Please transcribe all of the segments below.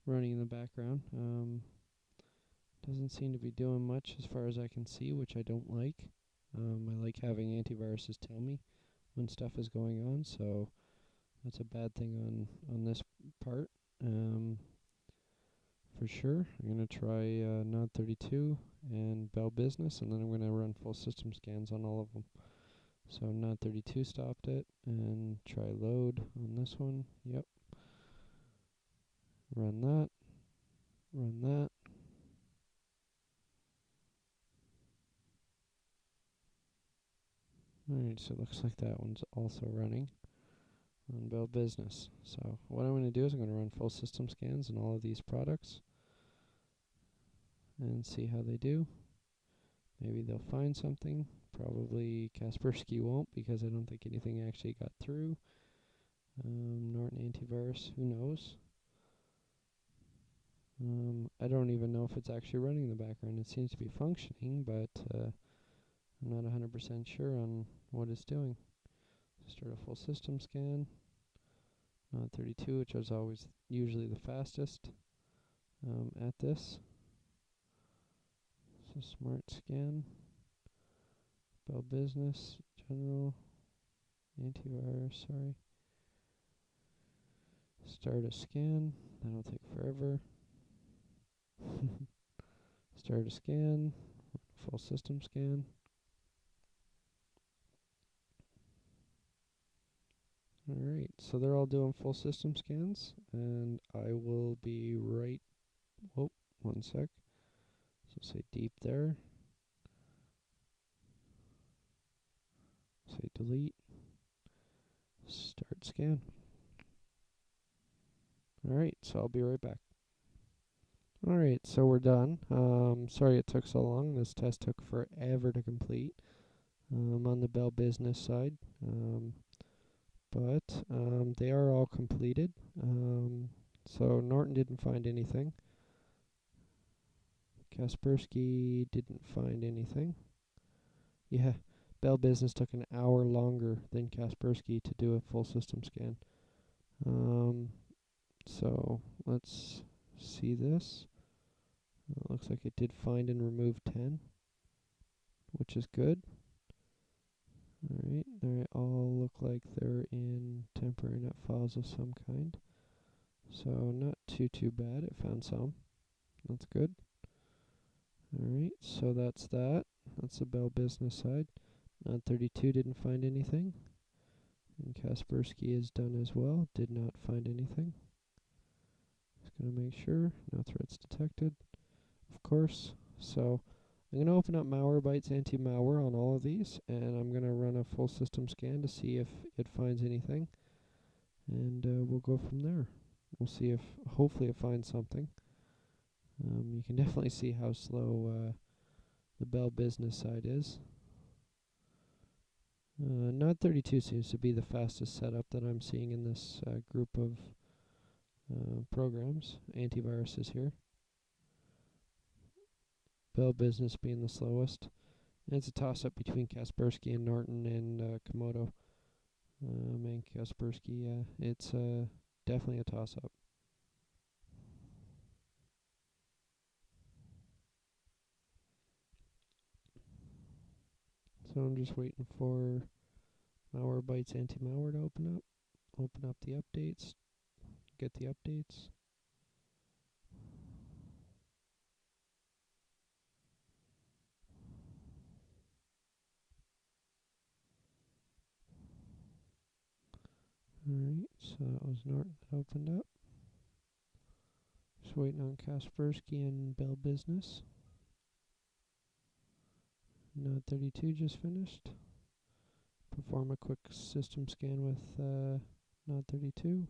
running in the background. Doesn't seem to be doing much as far as I can see, which I don't like. I like having antiviruses tell me when stuff is going on, so that's a bad thing on this part. For sure, I'm going to try NOD32 and Bell Business, and then I'm going to run full system scans on all of them. So NOD32 stopped it, and try load on this one. Yep. Run that. Run that. Alright, so it looks like that one's also running on Bell Business. So what I'm going to do is I'm going to run full system scans on all of these products and see how they do. Maybe they'll find something. Probably Kaspersky won't, because I don't think anything actually got through. Norton antivirus, who knows? I don't even know if it's actually running in the background. It seems to be functioning, but I'm not 100% sure on what it's doing. Start a full system scan. Not 32, which is always usually the fastest at this. So smart scan. Bell Business, general, antivirus, sorry. Start a scan. That'll take forever. Start a scan. Full system scan. Alright, so they're all doing full system scans, and I will be right. Whoa, one sec. So say deep there. Say delete. Start scan. Alright, so I'll be right back. Alright, so we're done. Sorry it took so long. This test took forever to complete on the Bell Business side. But they are all completed. So Norton didn't find anything. Kaspersky didn't find anything. Yeah, Bell Business took an hour longer than Kaspersky to do a full system scan. So let's see this. Looks like it did find and remove 10, which is good. Alright, they all look like they're in temporary net files of some kind. So not too bad. It found some. That's good. Alright, so that's that. That's the Bell Business side. 32 didn't find anything. And Kaspersky is done as well. Did not find anything. Just going to make sure. No threats detected. Of course. So I'm going to open up Malwarebytes anti-malware on all of these, and I'm going to run a full system scan to see if it finds anything, and we'll go from there. We'll see if, hopefully it finds something. You can definitely see how slow the Bell Business side is. NOD32 seems to be the fastest setup that I'm seeing in this group of programs, antiviruses here. Bell Business being the slowest. And it's a toss-up between Kaspersky and Norton and COMODO. And Kaspersky, it's definitely a toss-up. So I'm just waiting for Malwarebytes anti-malware to open up. Open up the updates. Get the updates. Alright, so that was Norton that opened up. Just waiting on Kaspersky and Bell Business. NOD32 just finished. Perform a quick system scan with NOD32.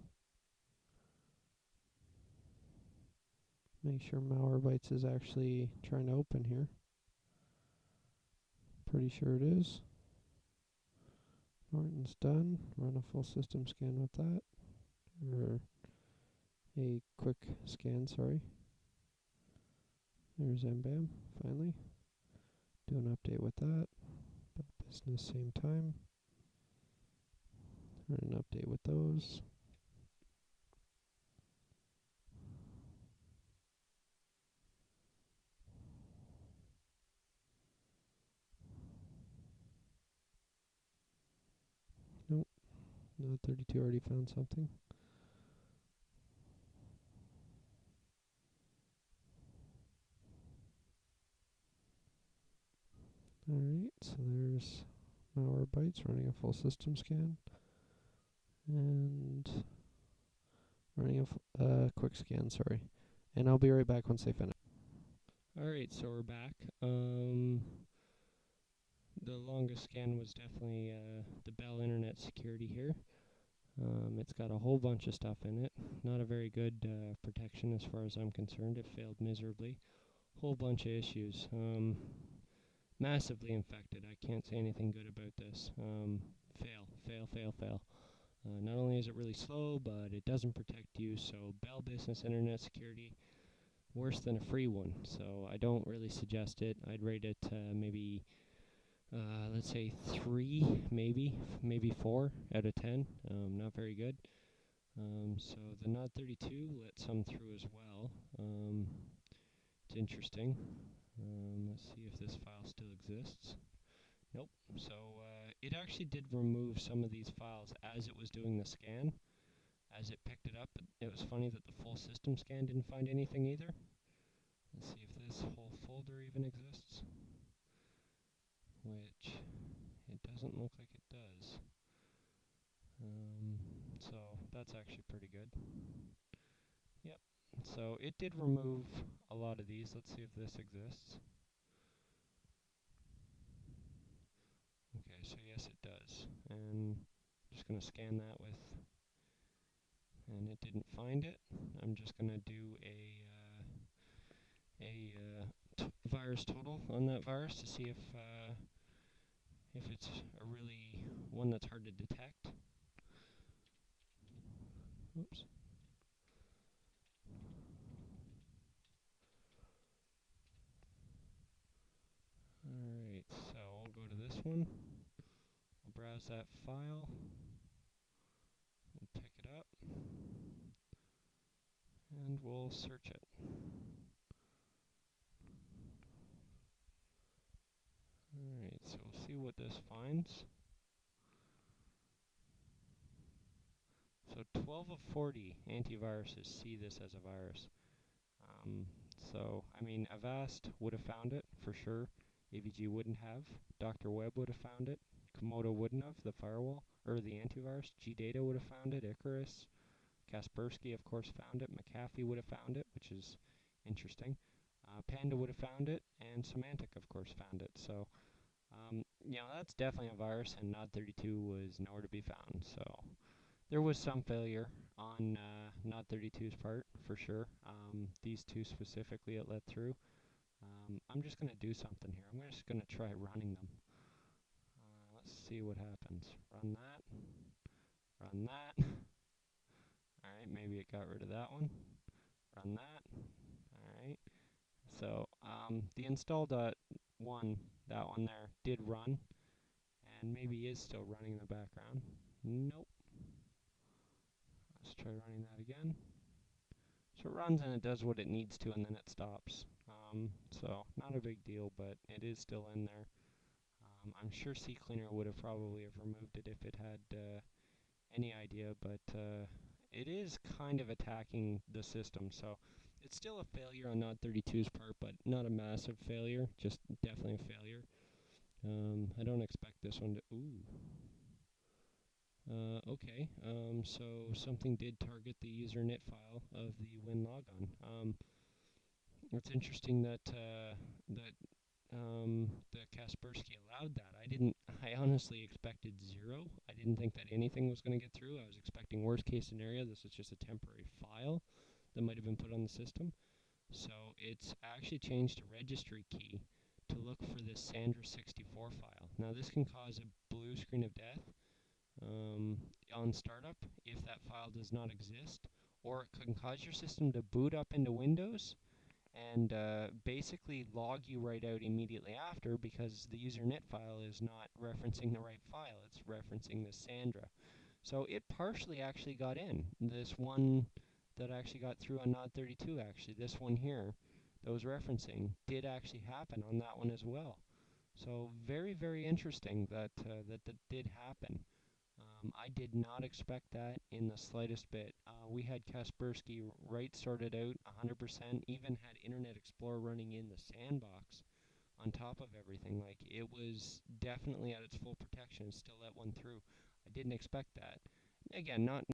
Make sure Malwarebytes is actually trying to open here. Pretty sure it is. Norton's done. Run a full system scan with that. Or a quick scan, sorry. There's MBAM, finally. Do an update with that. Bell Business, same time. Run an update with those. Node 32 already found something. Alright, so there's Malwarebytes running a full system scan and running a quick scan, sorry. And I'll be right back once they finish. Alright, so we're back. The longest scan was definitely the Bell Internet Security here. It's got a whole bunch of stuff in it. Not a very good protection as far as I'm concerned. It failed miserably. Whole bunch of issues. Massively infected. I can't say anything good about this. Fail. Not only is it really slow, but it doesn't protect you. So Bell Business Internet Security, worse than a free one. So I don't really suggest it. I'd rate it maybe, let's say 3, maybe 4 out of 10. Not very good. So the Nod 32 let some through as well. It's interesting. Let's see if this file still exists. Nope. So it actually did remove some of these files as it was doing the scan. As it picked it up, it was funny that the full system scan didn't find anything either. Let's see if this whole folder even exists, which it doesn't look like it does. So that's actually pretty good. Yep. So it did remove a lot of these. Let's see if this exists. Okay, so yes it does. And I'm just going to scan that with, and it didn't find it. I'm just going to do a virus total on that virus to see if it's a really one that's hard to detect. Oops. Alright, so I'll go to this one. I'll browse that file. We'll pick it up. And we'll search it. Alright, so we'll see what this finds. So 12 of 40 antiviruses see this as a virus. So, I mean, Avast would have found it for sure. AVG wouldn't have. Dr. Web would have found it. COMODO wouldn't have, the firewall, or the antivirus. GData would have found it. Icarus. Kaspersky, of course, found it. McAfee would have found it, which is interesting. Panda would have found it. And Symantec, of course, found it. So, you know, that's definitely a virus, and Nod 32 was nowhere to be found. So, there was some failure on Nod 32's part, for sure. These two specifically it let through. I'm just going to do something here. I'm just going to try running them. Let's see what happens. Run that. Run that. Alright, maybe it got rid of that one. Run that. Alright. So, the install.1, that one there, did run. And maybe is still running in the background. Nope. Let's try running that again. So it runs and it does what it needs to, and then it stops. So not a big deal, but it is still in there. I'm sure CCleaner would have probably have removed it if it had any idea, but it is kind of attacking the system. So it's still a failure on Nod 32's part, but not a massive failure, just definitely a failure. I don't expect this one to... Ooh. Okay, so something did target the user init file of the WinLogon. It's interesting that the Kaspersky allowed that. I honestly expected 0. I didn't think that anything was going to get through. I was expecting worst case scenario. This is just a temporary file that might have been put on the system. So it's actually changed a registry key to look for this Sandra64 file. Now this can cause a blue screen of death on startup if that file does not exist, or it can cause your system to boot up into Windows and basically log you right out immediately after, because the user init file is not referencing the right file, it's referencing the Sandra. So it partially actually got in. This one that actually got through on Nod 32, actually, this one here that was referencing, did actually happen on that one as well. So very, very interesting that that did happen. I did not expect that in the slightest bit. We had Kaspersky right sorted out 100%, even had Internet Explorer running in the sandbox on top of everything. Like, it was definitely at its full protection, still let one through. I didn't expect that. Again, not